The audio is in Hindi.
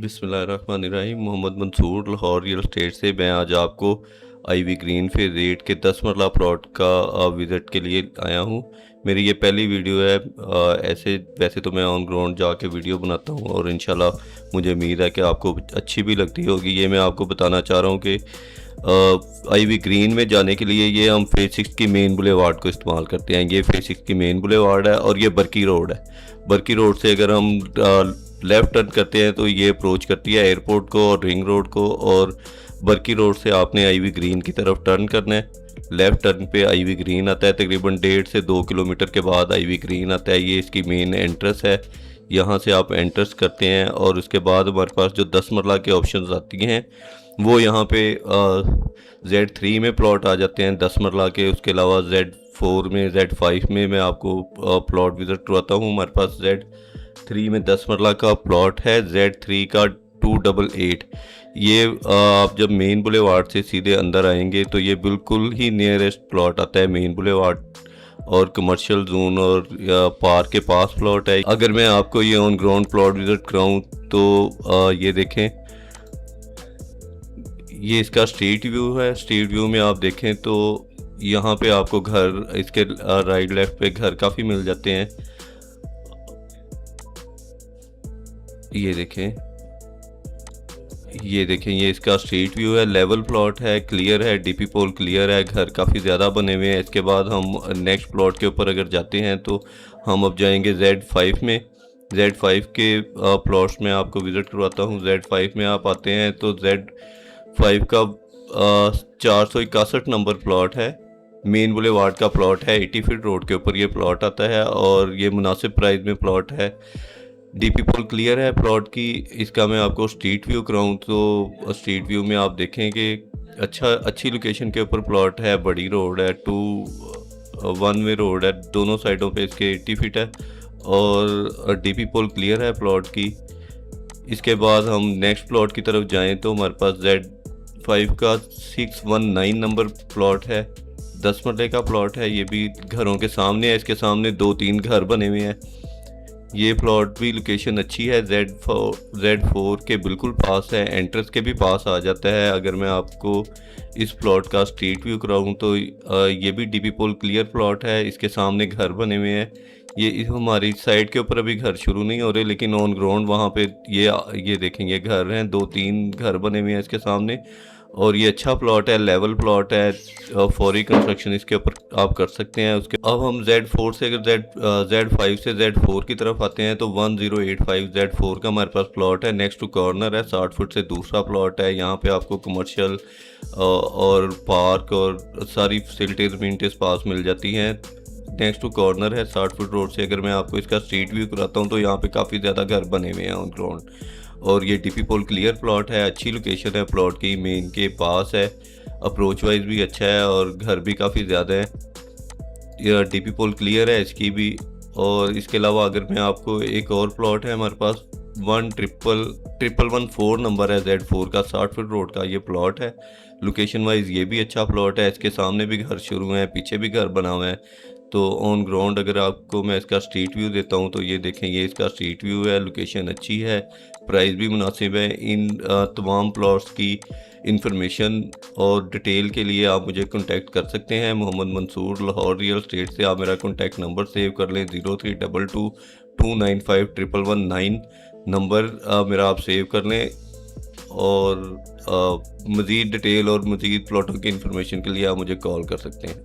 बिस्मिल्लाहिर्रहमानिर्रहीम। मोहम्मद मंसूर, लाहौर रियल एस्टेट से मैं आज आपको आईवी ग्रीन फेज रेट के 10 मरला प्लॉट का विज़िट के लिए आया हूँ। मेरी ये पहली वीडियो है। ऐसे वैसे तो मैं ऑन ग्राउंड जाके वीडियो बनाता हूँ और इंशाल्लाह मुझे उम्मीद है कि आपको अच्छी भी लगती होगी। ये मैं आपको बताना चाह रहा हूँ कि आईवी ग्रीन में जाने के लिए ये हम फेज 6 की मेन बुलेवार्ड को इस्तेमाल करते हैं। ये फेज 6 की मेन बुलेवार्ड है और ये बरकी रोड है। बरकी रोड से अगर हम लेफ़्ट टर्न करते हैं तो ये अप्रोच करती है एयरपोर्ट को और रिंग रोड को, और बरकी रोड से आपने आईवी ग्रीन की तरफ टर्न करना है। लेफ़्ट टर्न पे आईवी ग्रीन आता है, तकरीबन 1.5 से 2 किलोमीटर के बाद आईवी ग्रीन आता है। ये इसकी मेन एंट्रेंस है। यहाँ से आप एंट्रेंस करते हैं और उसके बाद हमारे पास जो 10 मरला के ऑप्शंस आती हैं वो यहाँ पे Z3 में प्लॉट आ जाते हैं 10 मरला के। उसके अलावा Z4 में, Z5 में मैं आपको प्लॉट विज़िट करवाता हूँ। हमारे पास Z3 में 10 मरला का प्लॉट है, Z3 का 288। ये आप जब मेन बुलेवार्ड से सीधे अंदर आएंगे तो ये बिल्कुल ही नियरेस्ट प्लॉट आता है मेन बुलेवार्ड और कमर्शियल जोन और पार्क के पास प्लॉट है। अगर मैं आपको ये ऑन ग्राउंड प्लॉट विज़िट कराऊँ तो ये देखें, ये इसका स्ट्रीट व्यू है। स्ट्रीट व्यू में आप देखें तो यहाँ पे आपको घर, इसके राइट लेफ्ट पे घर काफ़ी मिल जाते हैं। ये देखें, ये इसका स्ट्रीट व्यू है। लेवल प्लॉट है, क्लियर है, डीपी पोल क्लियर है, घर काफ़ी ज़्यादा बने हुए हैं। इसके बाद हम नेक्स्ट प्लॉट के ऊपर अगर जाते हैं तो हम अब जाएंगे Z5 में। Z5 के प्लॉट्स में आपको विज़िट करवाता हूँ। Z5 में आप आते हैं तो Z5 का 461 नंबर प्लॉट है। मेन बुलेवार्ड का प्लॉट है, 80 फीट रोड के ऊपर ये प्लॉट आता है और ये मुनासिब प्राइस में प्लॉट है। डीपी पोल क्लियर है प्लॉट की। इसका मैं आपको स्ट्रीट व्यू कराऊँ तो स्ट्रीट व्यू में आप देखें कि अच्छी लोकेशन के ऊपर प्लॉट है। बड़ी रोड है, 1 वे रोड है, दोनों साइडों पे इसके 80 फीट है और डीपी पोल क्लियर है प्लॉट की। इसके बाद हम नेक्स्ट प्लॉट की तरफ जाएं तो हमारे पास Z5 का 619 नंबर प्लॉट है, 10 मरले का प्लॉट है। ये भी घरों के सामने है, इसके सामने 2-3 घर बने हुए हैं। ये प्लॉट भी लोकेशन अच्छी है, Z4 के बिल्कुल पास है, एंट्रेंस के भी पास आ जाता है। अगर मैं आपको इस प्लॉट का स्ट्रीट व्यू कराऊँ तो ये भी डीपी पोल क्लियर प्लॉट है, इसके सामने घर बने हुए हैं। ये हमारी साइड के ऊपर अभी घर शुरू नहीं हो रहे, लेकिन ऑन ग्राउंड वहाँ पे ये देखेंगे घर हैं, 2-3 घर बने हुए हैं इसके सामने। और ये अच्छा प्लॉट है, लेवल प्लॉट है, फौरी कंस्ट्रक्शन इसके ऊपर आप कर सकते हैं। उसके अब हम Z4 से अगर Z5 से Z4 की तरफ आते हैं तो 1085 Z4 का हमारे पास प्लॉट है। नेक्स्ट टू कॉर्नर है, 60 फुट से दूसरा प्लॉट है। यहाँ पे आपको कमर्शियल और पार्क और सारी फैसिलिटीज़ पास मिल जाती हैं। नेक्स्ट टू कॉर्नर है, 60 फुट रोड से। अगर मैं आपको इसका स्ट्रीट व्यू कराता हूँ तो यहाँ पे काफ़ी ज़्यादा घर बने हुए हैं ऑन ग्राउंड और ये डीपी पोल क्लियर प्लॉट है। अच्छी लोकेशन है प्लॉट की, मेन के पास है, अप्रोच वाइज भी अच्छा है और घर भी काफ़ी ज़्यादा है। ये डीपी पोल क्लियर है इसकी भी। और इसके अलावा अगर मैं आपको एक और प्लॉट है हमारे पास 11114 नंबर है, Z4 का 60 फुट रोड का ये प्लॉट है। लोकेशन वाइज ये भी अच्छा प्लॉट है, इसके सामने भी घर शुरू हैं, पीछे भी घर बना हुआ है। तो ऑन ग्राउंड अगर आपको मैं इसका स्ट्रीट व्यू देता हूँ तो ये देखें, ये इसका स्ट्रीट व्यू है, लोकेशन अच्छी है, प्राइस भी मुनासिब है। इन तमाम प्लॉट्स की इंफॉर्मेशन और डिटेल के लिए आप मुझे कांटेक्ट कर सकते हैं। मोहम्मद मंसूर, लाहौर रियल एस्टेट से। आप मेरा कांटेक्ट नंबर सेव कर लें, 0322 295 119 नंबर मेरा आप सेव कर लें। और मज़ीद डिटेल और मज़ीद प्लॉटों की इंफॉर्मेशन के लिए आप मुझे कॉल कर सकते हैं।